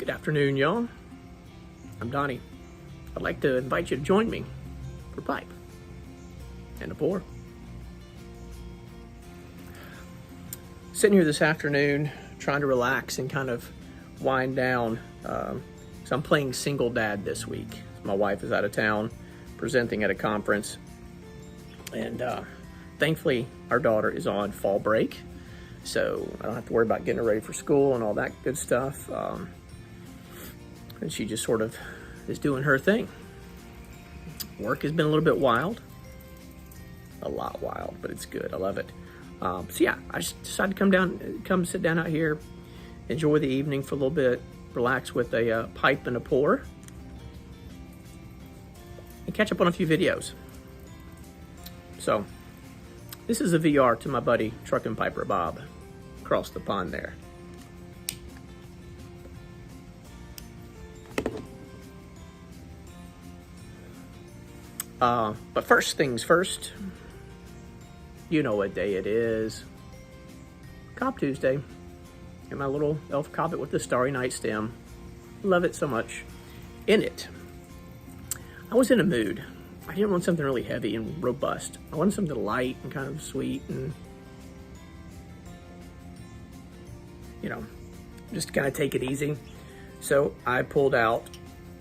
Good afternoon, y'all. I'm Donnie. I'd like to invite you to join me for pipe and a pour. Sitting here this afternoon, trying to relax and kind of wind down. So I'm playing single dad this week. My wife is out of town presenting at a conference, and thankfully our daughter is on fall break, so I don't have to worry about getting her ready for school and all that good stuff. And she just sort of is doing her thing. Work has been a little bit wild, a lot wild, but it's good. I love it. So yeah, I just decided to come sit down out here, enjoy the evening for a little bit, relax with a pipe and a pour, and catch up on a few videos. So this is a VR to my buddy Truck and Piper Bob across the pond there. But first things first, you know what day it is. Cobb Tuesday. And my little elf Cobbit with the Starry Night stem. Love it so much. In it, I was in a mood. I didn't want something really heavy and robust. I wanted something light and kind of sweet and, you know, just kind of take it easy. So I pulled out,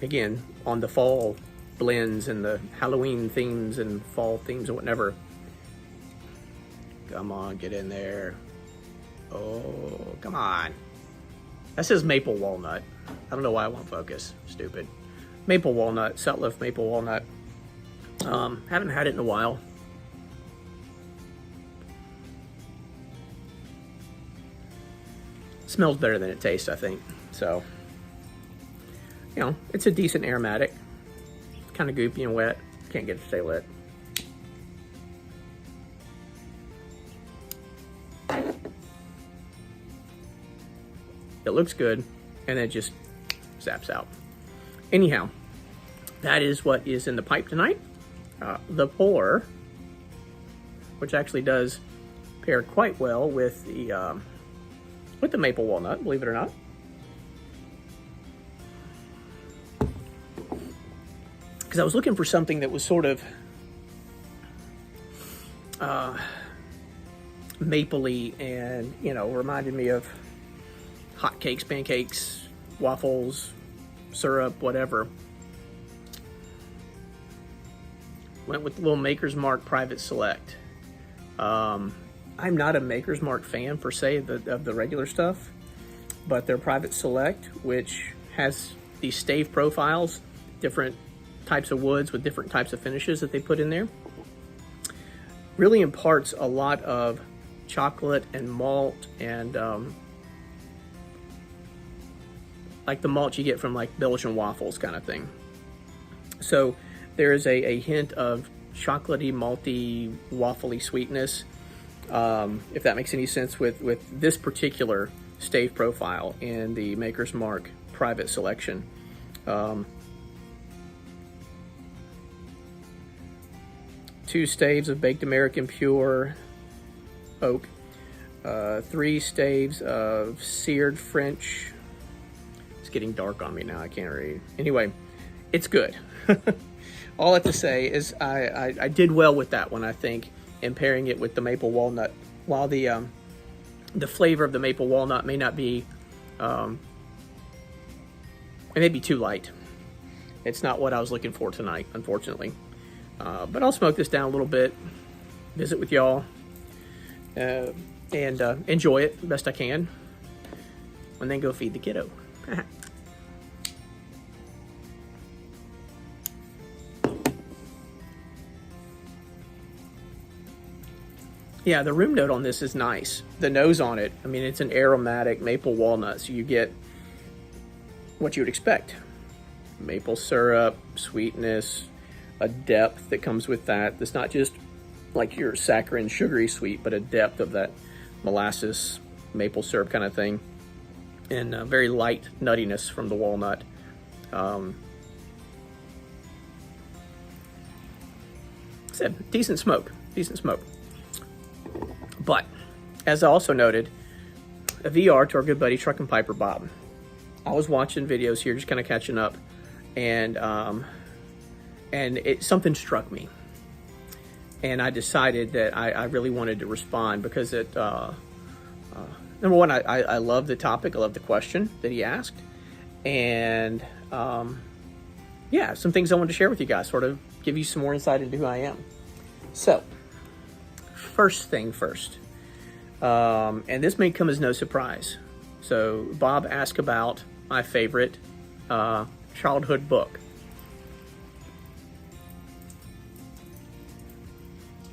again, on the fall blends and the Halloween themes and fall themes or whatever. Come on, get in there. Oh, come on. That says maple walnut. I don't know why I won't focus. Stupid. Maple walnut, Sutliff maple walnut. Haven't had it in a while. Smells better than it tastes, I think. So, you know, it's a decent aromatic. Kind of goopy and wet. Can't get it to stay lit. It looks good, and it just zaps out. Anyhow, that is what is in the pipe tonight. The pour, which actually does pair quite well with the maple walnut, believe it or not. Because I was looking for something that was sort of mapley and, you know, reminded me of hot cakes, pancakes, waffles, syrup, whatever. Went with the little Maker's Mark Private Select. I'm not a Maker's Mark fan per se of the regular stuff, but their Private Select, which has these stave profiles, different types of woods with different types of finishes that they put in there, really imparts a lot of chocolate and malt and like the malt you get from like Belgian waffles kind of thing. So there is a hint of chocolatey, malty, waffly sweetness, if that makes any sense with this particular stave profile in the Maker's Mark Private Selection. 2 staves of baked American pure oak, 3 staves of seared French. It's getting dark on me now, I can't read. Anyway, it's good. All I have to say is I did well with that one, I think, in pairing it with the maple walnut. While the flavor of the maple walnut may not be, it may be too light. It's not what I was looking for tonight, unfortunately. But I'll smoke this down a little bit, visit with y'all, and enjoy it best I can, and then go feed the kiddo. Yeah, the room note on this is nice. The nose on it, I mean, it's an aromatic maple walnut, so you get what you would expect. Maple syrup, sweetness, a depth that comes with that. It's not just like your saccharine, sugary sweet, but a depth of that molasses, maple syrup kind of thing. And very light nuttiness from the walnut. Said, decent smoke. But, as I also noted, a VR to our good buddy Truck and Piper Bob. I was watching videos here, just kind of catching up, and something struck me, and I decided that I really wanted to respond because it. Number one, I love the topic. I love the question that he asked, and yeah, some things I wanted to share with you guys, sort of give you some more insight into who I am. So, first thing first, and this may come as no surprise. So, Bob asked about my favorite childhood book.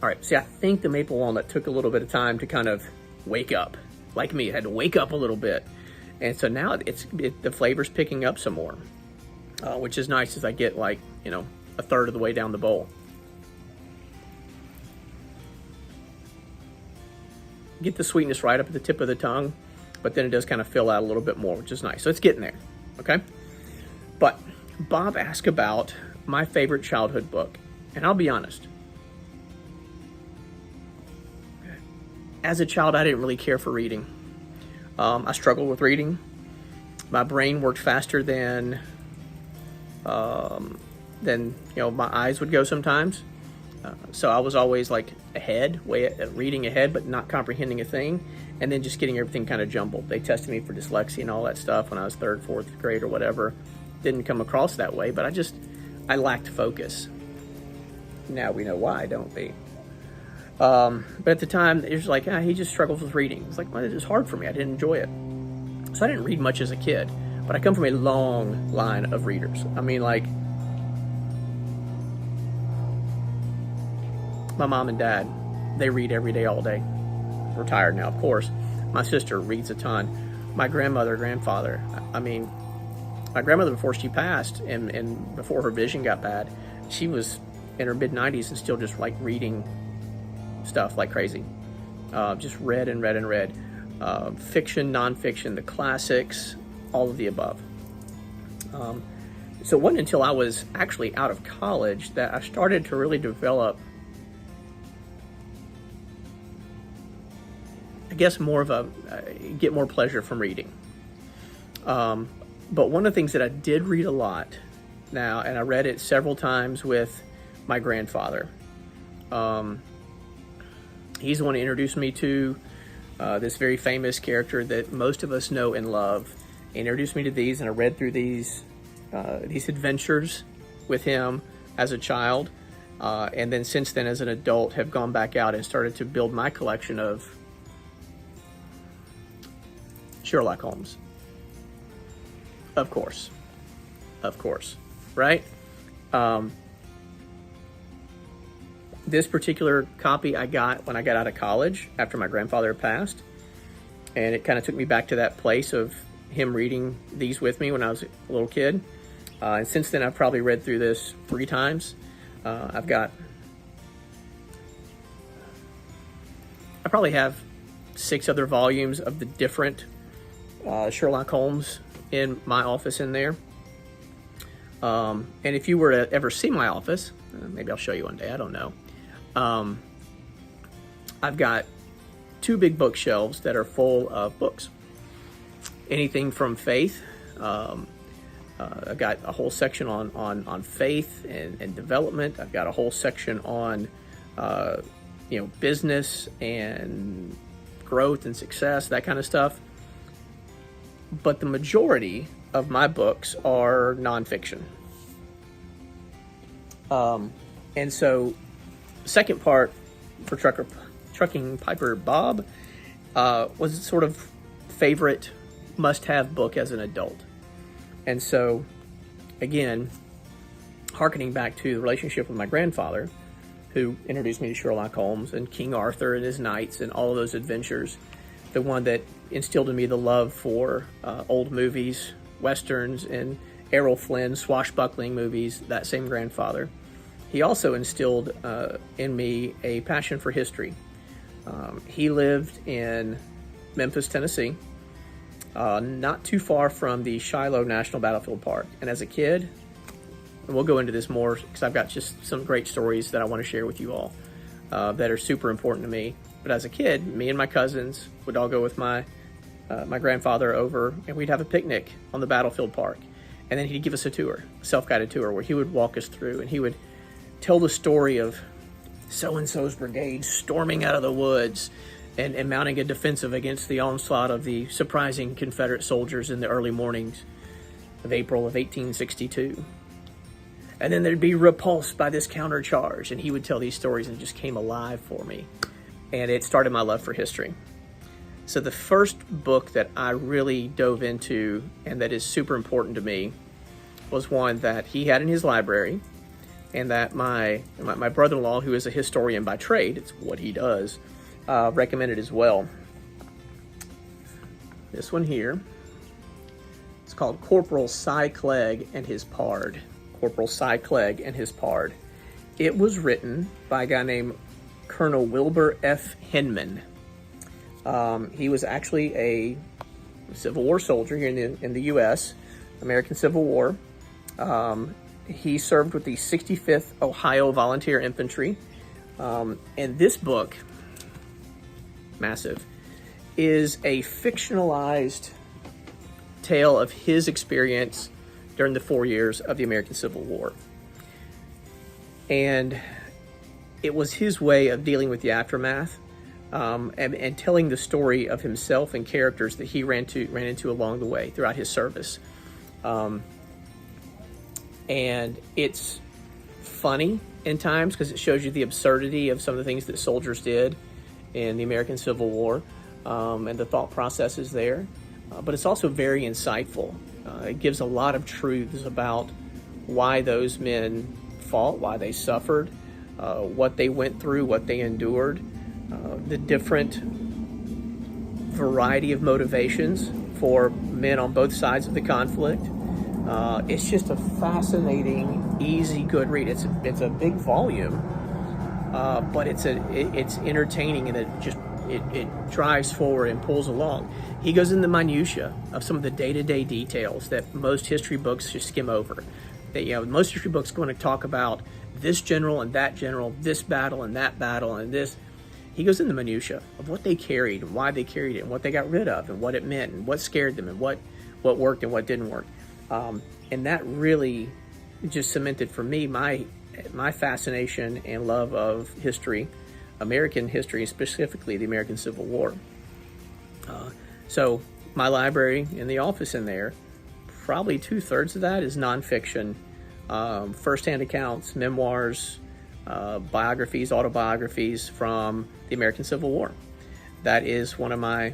All right, see, I think the Maple Walnut took a little bit of time to kind of wake up. Like me, it had to wake up a little bit. And so now the flavor's picking up some more, which is nice as I get like, a third of the way down the bowl. Get the sweetness right up at the tip of the tongue, but then it does kind of fill out a little bit more, which is nice. So it's getting there, okay? But Bob asked about my favorite childhood book, and I'll be honest. As a child, I didn't really care for reading. I struggled with reading. My brain worked faster than my eyes would go sometimes. So I was always like ahead, reading ahead, but not comprehending a thing, and then just getting everything kind of jumbled. They tested me for dyslexia and all that stuff when I was 3rd, 4th grade or whatever. Didn't come across that way, but I lacked focus. Now we know why, don't we? But at the time, it was like, he just struggles with reading. It's like, well, it was hard for me. I didn't enjoy it. So I didn't read much as a kid, but I come from a long line of readers. I mean, like, my mom and dad, they read every day, all day. Retired now, of course. My sister reads a ton. My grandfather, my grandmother, before she passed and before her vision got bad, she was in her mid-90s and still just like reading stuff like crazy. Just read and read and read. Fiction, nonfiction, the classics, all of the above. So it wasn't until I was actually out of college that I started to really develop, I guess, get more pleasure from reading. But one of the things that I did read a lot now, and I read it several times with my grandfather. He's the one who introduced me to this very famous character that most of us know and love. He introduced me to these, and I read through these adventures with him as a child. And then since then, as an adult, have gone back out and started to build my collection of Sherlock Holmes. Of course, right? This particular copy I got when I got out of college after my grandfather passed, and it kind of took me back to that place of him reading these with me when I was a little kid. And since then, I've probably read through this 3 times. I probably have 6 other volumes of the different Sherlock Holmes in my office in there. And if you were to ever see my office, maybe I'll show you one day, I don't know. I've got 2 big bookshelves that are full of books. Anything from faith. I've got a whole section on faith and development. I've got a whole section on business and growth and success, that kind of stuff. But the majority of my books are nonfiction. And so, second part for Trucking Piper Bob was sort of favorite must-have book as an adult. And so, again, hearkening back to the relationship with my grandfather, who introduced me to Sherlock Holmes and King Arthur and his knights and all of those adventures, the one that instilled in me the love for old movies, westerns, and Errol Flynn swashbuckling movies, that same grandfather. He also instilled in me a passion for history. He lived in Memphis, Tennessee, not too far from the Shiloh National Battlefield Park. And as a kid, and we'll go into this more because I've got just some great stories that I want to share with you all that are super important to me. But as a kid, me and my cousins would all go with my my grandfather over, and we'd have a picnic on the battlefield park. And then he'd give us a tour, a self-guided tour, where he would walk us through, and he would tell the story of so-and-so's brigade storming out of the woods and mounting a defensive against the onslaught of the surprising Confederate soldiers in the early mornings of April of 1862. And then they'd be repulsed by this countercharge, and he would tell these stories, and it just came alive for me. And it started my love for history. So the first book that I really dove into, and that is super important to me, was one that he had in his library, and that my brother-in-law, who is a historian by trade, it's what he does, recommended as well. This one here, it's called Corporal Klegg and His Pard. Corporal Klegg and His Pard. It was written by a guy named Colonel Wilbur F. Hinman. He was actually a Civil War soldier here in the U.S., American Civil War. He served with the 65th Ohio Volunteer Infantry. And this book, massive, is a fictionalized tale of his experience during the 4 years of the American Civil War. And it was his way of dealing with the aftermath, and telling the story of himself and characters that he ran into along the way throughout his service. And it's funny in times because it shows you the absurdity of some of the things that soldiers did in the American Civil War, and the thought processes there. But it's also very insightful. It gives a lot of truths about why those men fought, why they suffered, what they went through, what they endured, the different variety of motivations for men on both sides of the conflict. It's just a fascinating, easy, good read. It's a big volume, but it's entertaining, and it drives forward and pulls along. He goes in the minutia of some of the day-to-day details that most history books just skim over. That, most history books are going to talk about this general and that general, this battle and that battle and this. He goes in the minutia of what they carried and why they carried it and what they got rid of and what it meant and what scared them and what worked and what didn't work. And that really just cemented for me my fascination and love of history, American history, specifically the American Civil War. So my library in the office in there, probably 2/3 of that is nonfiction, firsthand accounts, memoirs, biographies, autobiographies from the American Civil War. That is one of my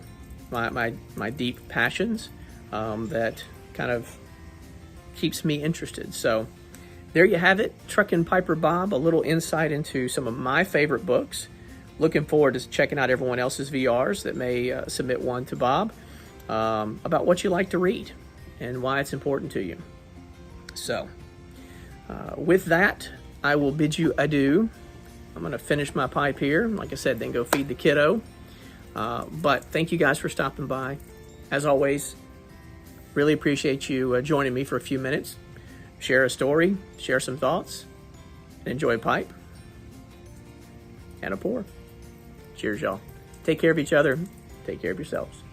deep passions, that kind of keeps me interested. So there you have it, Truckin' Piper Bob, a little insight into some of my favorite books. Looking forward to checking out everyone else's VRs that may submit one to Bob, about what you like to read and why it's important to you. So with that, I will bid you adieu. I'm going to finish my pipe here. Like I said, then go feed the kiddo. But thank you guys for stopping by. As always, really appreciate you joining me for a few minutes. Share a story, share some thoughts, and enjoy a pipe and a pour. Cheers, y'all. Take care of each other. Take care of yourselves.